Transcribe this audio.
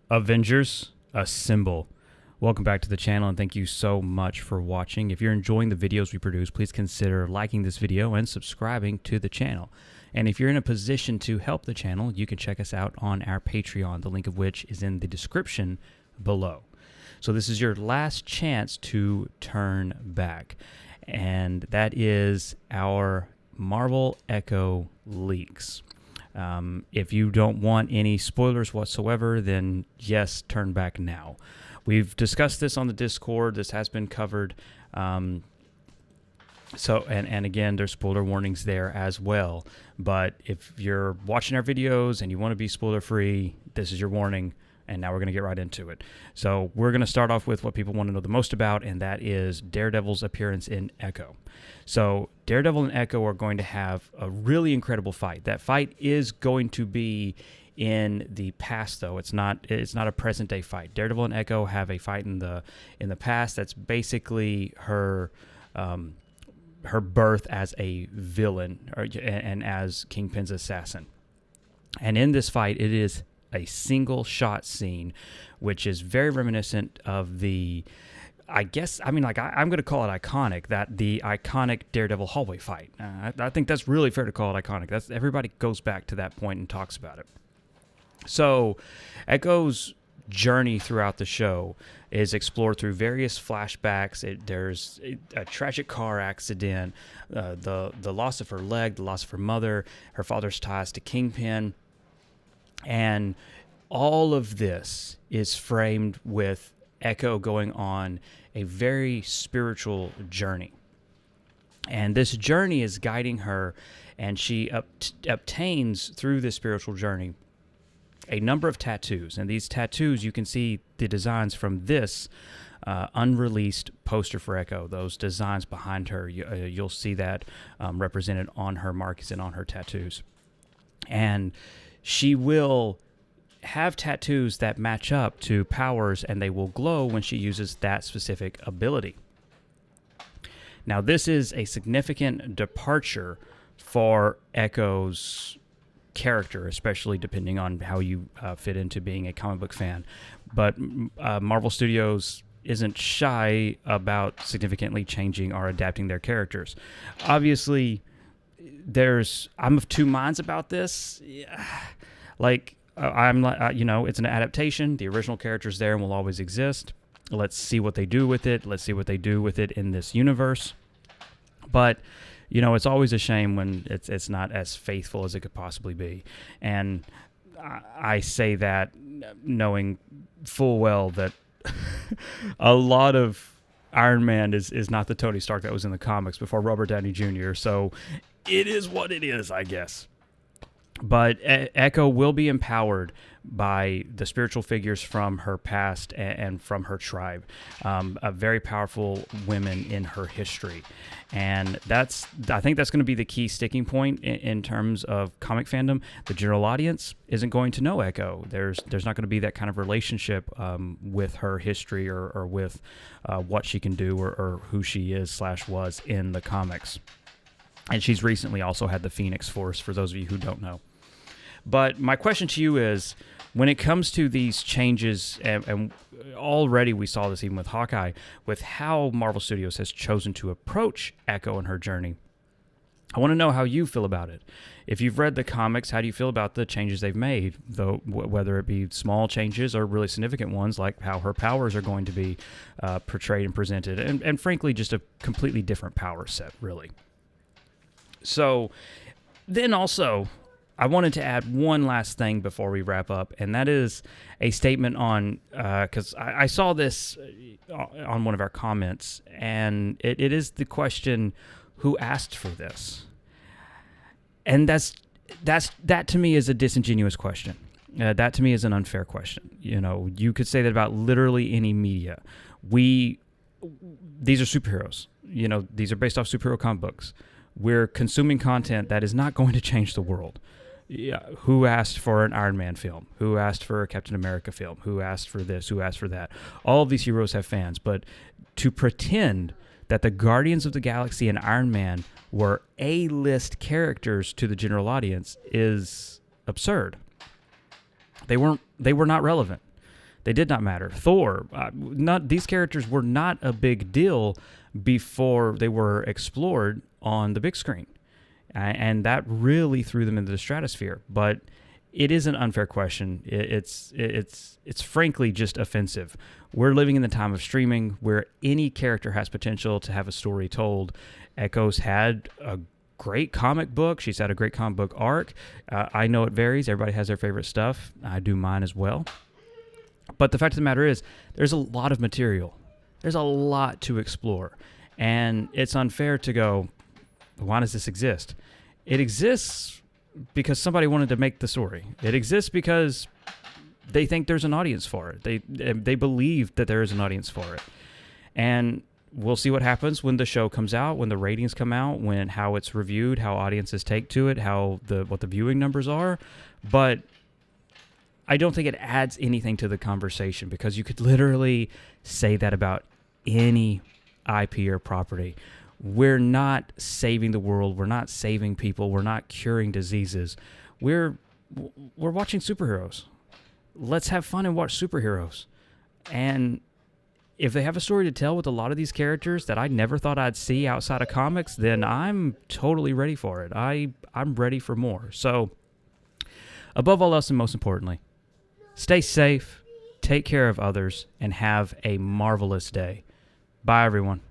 Avengers Assemble. Welcome back to the channel and thank you so much for watching. If you're enjoying the videos we produce, please consider liking this video and subscribing to the channel. And if you're in a position to help the channel, you can check us out on our Patreon, the link of which is in the description below. So this is your last chance to turn back, and that is our Marvel Echo leaks. If you don't want any spoilers whatsoever, then yes, turn back now. We've discussed this on the Discord. This has been covered. And again, there's spoiler warnings there as well. But if you're watching our videos and you want to be spoiler free, this is your warning. And now we're going to get right into it. So we're going to start off with what people want to know the most about, and that is Daredevil's appearance in Echo. So Daredevil and Echo are going to have a really incredible fight. That fight is going to be in the past, though. It's not a present day fight. Daredevil and Echo have a fight in the past. That's basically her birth as a villain and as Kingpin's assassin. And in this fight, it is a single shot scene, which is very reminiscent of the, I'm going to call it iconic, the iconic Daredevil hallway fight. I think that's really fair to call it iconic. Everybody goes back to that point and talks about it. So Echo's journey throughout the show is explored through various flashbacks. There's a tragic car accident, the loss of her leg, the loss of her mother, her father's ties to Kingpin. And all of this is framed with Echo going on a very spiritual journey. And this journey is guiding her, and she obtains through this spiritual journey a number of tattoos. And these tattoos, you can see the designs from this unreleased poster for Echo. Those designs behind her, you'll see that represented on her markings and on her tattoos. And she will have tattoos that match up to powers, and they will glow when she uses that specific ability. Now, this is a significant departure for Echo's character, especially depending on how you fit into being a comic book fan. But Marvel Studios isn't shy about significantly changing or adapting their characters. Obviously, I'm of two minds about this. It's an adaptation. The original character's there and will always exist. Let's see what they do with it. Let's see what they do with it in this universe. But, it's always a shame when it's not as faithful as it could possibly be. And I say that knowing full well that a lot of Iron Man is not the Tony Stark that was in the comics before Robert Downey Jr., so it is what it is, I guess. But Echo will be empowered by the spiritual figures from her past and from her tribe, very powerful women in her history. And I think that's going to be the key sticking point in terms of comic fandom. The general audience isn't going to know Echo. There's not going to be that kind of relationship with her history or with what she can do or who she is / was in the comics. And she's recently also had the Phoenix Force, for those of you who don't know. But my question to you is, when it comes to these changes, and already we saw this even with Hawkeye, with how Marvel Studios has chosen to approach Echo and her journey, I want to know how you feel about it. If you've read the comics, how do you feel about the changes they've made, though, whether it be small changes or really significant ones, like how her powers are going to be portrayed and presented, and frankly, just a completely different power set, really. So then also, I wanted to add one last thing before we wrap up, and that is a statement on, because I saw this on one of our comments, and it is the question, who asked for this? And that to me is a disingenuous question. That to me is an unfair question. You could say that about literally any media. These are superheroes. These are based off superhero comic books. We're consuming content that is not going to change the world. Yeah, who asked for an Iron Man film? Who asked for a Captain America film? Who asked for this? Who asked for that? All of these heroes have fans, but to pretend that the Guardians of the Galaxy and Iron Man were A-list characters to the general audience is absurd. They were not relevant. They did not matter. Thor, not these characters were not a big deal before they were explored on the big screen, and that really threw them into the stratosphere. But it is an unfair question. It's frankly just offensive. We're living in the time of streaming where any character has potential to have a story told. Echo's had a great comic book. She's had a great comic book arc. I know it varies. Everybody has their favorite stuff. I do mine as well. But the fact of the matter is, there's a lot of material. There's a lot to explore. And it's unfair to go, why does this exist? It exists because somebody wanted to make the story. It exists because they think there's an audience for it. They believe that there is an audience for it. And we'll see what happens when the show comes out, when the ratings come out, when how it's reviewed, how audiences take to it, what the viewing numbers are. But I don't think it adds anything to the conversation, because you could literally say that about any IP or property. We're not saving the world. We're not saving people. We're not curing diseases. We're watching superheroes. Let's have fun and watch superheroes. And if they have a story to tell with a lot of these characters that I never thought I'd see outside of comics, then I'm totally ready for it. I'm ready for more. So, above all else and most importantly, stay safe, take care of others, and have a marvelous day. Bye, everyone.